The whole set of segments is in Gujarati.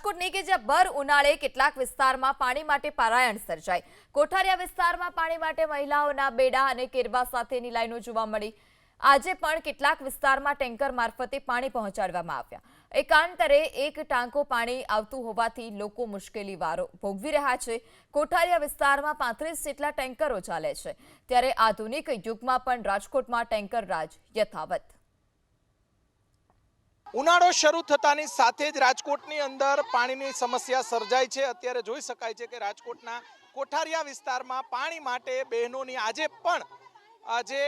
રાજકોટની કે જ્યાં ભર ઉનાળે કેટલાક વિસ્તારમાં પાણી માટે પારાયણ સર્જાય। કોઠારિયા વિસ્તારમાં પાણી માટે મહિલાઓના બેડા અને કેરબા સાથેની લાઈનો જોવા મળી। આજે પણ કેટલાક વિસ્તારમાં ટેન્કર મારફતે પાણી પહોંચાડવામાં આવ્યા। એકાંતરે એક ટાંકો પાણી આવતું હોવાથી લોકો મુશ્કેલી વારો ભોગવી રહ્યા છે। કોઠારિયા વિસ્તારમાં 35 જેટલા ટેન્કરો ચાલે છે, ત્યારે આધુનિક યુગમાં પણ રાજકોટમાં ટેન્કર રાજ યથાવત। ઉનાળો શરૂ થતાની સાથે જ રાજકોટની અંદર પાણીની સમસ્યા સર્જાય છે। અત્યારે જોઈ શકાય છે કે રાજકોટના કોઠારિયા વિસ્તારમાં પાણી માટે બહેનોની આજે પણ જે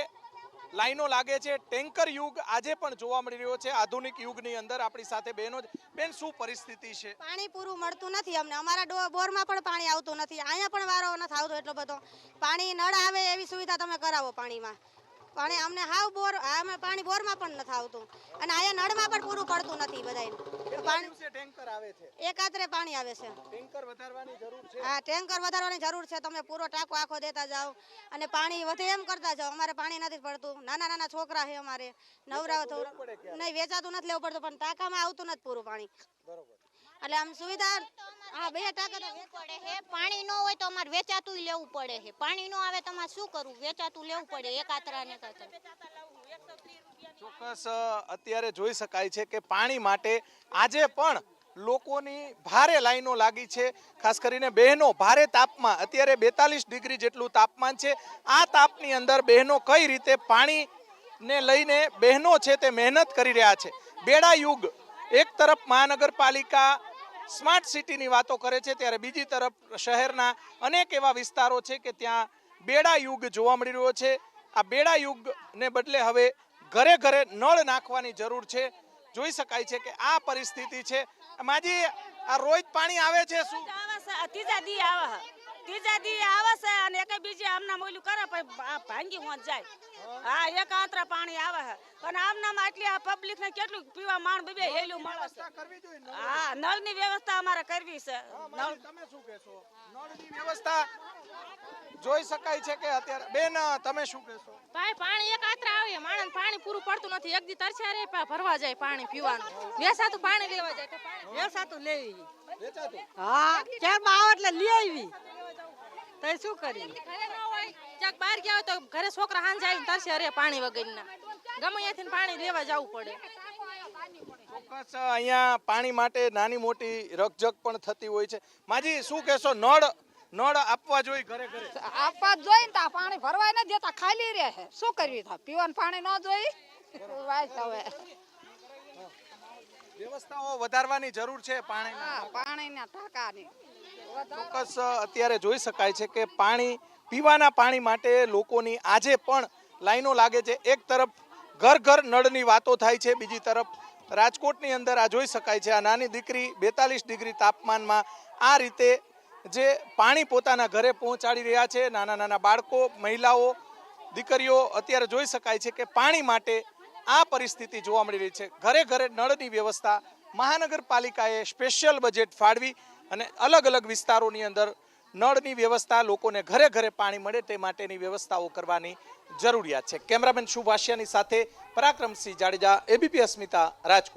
લાઈનો લાગે છે, ટેન્કર યુગ આજે પણ જોવા મળી રહ્યો છે। આધુનિક યુગની અંદર આપણી સાથે બહેનો બેન, શું પરિસ્થિતિ છે? પાણી પૂરું મળતું નથી અમને। અમારા બોરમાં પણ પાણી આવતું નથી, અહીંયા પણ વારો નથી આવતો એટલો બધો। પાણી નળ આવે એવી સુવિધા તમે કરાવો પાણીમાં। પાણી અમને હાવ પાણી બોરમાં પણ નથી આવતું અને અહીંયા નળમાં પણ પૂરું પડતું નથી બધાય। પાણી ટેન્કર આવે છે, એકાત્રે પાણી આવે છે। ટેન્કર વધારવાની જરૂર છે। હા, ટેન્કર વધારવાની જરૂર છે। તમે પૂરો ટાંકો આખો દેતા જાઓ અને પાણી વધે એમ કરતા જાઓ। અમારે પાણી નથી પડતું, નાના નાના છોકરા છે અમારે, નવરા નહીં વેચાતું નથી લેવું પડતું, પણ ટાંકામાં આવતું નથી પૂરું પાણી। બરોબર, એટલે આમ સુવિધા હા, બે ટાંકા તો પડે છે। પાણી ન હોય તો અમારે વેચાતું લેવું પડે છે। પાણી ન આવે તો અમારે શું કરવું? વેચાતું લેવું પડે એકાત્રા ને ચોક્કસ અત્યારે જોઈ શકાય છે કે પાણી માટે આજે પણ લોકોની ભારે લાઈનો લાગી છે। ખાસ કરીને બહેનો ભારે તાપમાં, અત્યારે 42 ડિગ્રી જેટલું તાપમાન છે। આ તાપની અંદર બહેનો કઈ રીતે પાણીને લઈને બહેનો છે તે મહેનત કરી રહ્યા છે। બેડા યુગ, એક તરફ મહાનગરપાલિકા સ્માર્ટ સિટીની વાતો કરે છે, ત્યારે બીજી તરફ શહેરના અનેક એવા વિસ્તારો છે કે ત્યાં બેડા યુગ જોવા મળી રહ્યો છે। આ બેડા યુગને બદલે હવે ઘરે ઘરે નળ નાખવાની જરૂર છે। જોઈ શકાય છે કે આ પરિસ્થિતિ છે। માજી, આ રોજ પાણી આવે છે? શું ત્રીજા દી આવે છે અને એક બીજી આમના મોલું કરે ભાંગી હોત જાય। હા, એક આંતરા પાણી આવે છે અને આમનામાં આટલી આ પબ્લિક ને કેટલું પીવા માણ બે હેલું મળે છે। હા, નળની વ્યવસ્થા અમારે કરવી છે। તમે શું કહેશો? નળની વ્યવસ્થા જોઈ શકાય છે કે અત્યારે બેન, તમે શું કહેશો? ભાઈ, પાણી એક આત્રા આવે, માણસ પાણી પૂરું પડતું નથી। એક દી તરસ્યા રે ભરવા જાય પાણી પીવાનું, વેસાતું પાણી લેવા જાય તો પાણી વેચાતું લેવી। વેચાતું? હા, ક્યારમાં આવે એટલે લઈ આવી તો શું કરી? ઘરે ન હોય, ક્યાંક બહાર ગયા હોય તો ઘરે છોકરા હાંજ આવીને તરસ્યા રે પાણી વગરના, ગમે ત્યાંથી પાણી લેવા જવું પડે। ચોક્કસ અહીંયા પાણી માટે નાની મોટી રકઝક પણ થતી હોય છે। માજી, શું કહેશો? નળ આપવા જોઈએ ઘરે ઘરે? આપવા જોઈએ ને, તા પાણી ભરવાય ન દેતા, ખાલી રહે છે। શું કરવી? થા પીવાનું પાણી ન જોઈ વાય હવે વ્યવસ્થાઓ વધારવાની જરૂર છે પાણીની। હા, પાણીના ટાંકાની ચોક્કસ અત્યારે જોઈ શકાય છે કે પાણી, પીવાના પાણી માટે લોકોની આજે પણ લાઈનો લાગે છે। એક તરફ ઘર ઘર નળની વાતો થાય છે, બીજી તરફ રાજકોટની અંદર આ જોઈ શકાય છે, આ નાની દીકરી 42 ડિગ્રી તાપમાનમાં આ રીતે જે પાણી પોતાના ઘરે પહોંચાડી રહ્યા છે। નાના નાના બાળકો, મહિલાઓ, દીકરીઓ, અત્યારે જોઈ શકાય છે કે પાણી માટે આ પરિસ્થિતિ જોવા મળી રહી છે। ઘરે ઘરે નળની વ્યવસ્થા મહાનગરપાલિકાએ સ્પેશિયલ બજેટ ફાળવી અને અલગ અલગ વિસ્તારોની અંદર નળની વ્યવસ્થા, લોકોને ઘરે ઘરે પાણી મળે તે માટેની વ્યવસ્થાઓ કરવાની જરૂરિયાત છે। કેમેરામેન શુભ આશિયાની સાથે પરાક્રમસિંહ જાડેજા, એબીપી અસ્મિતા, રાજકોટ।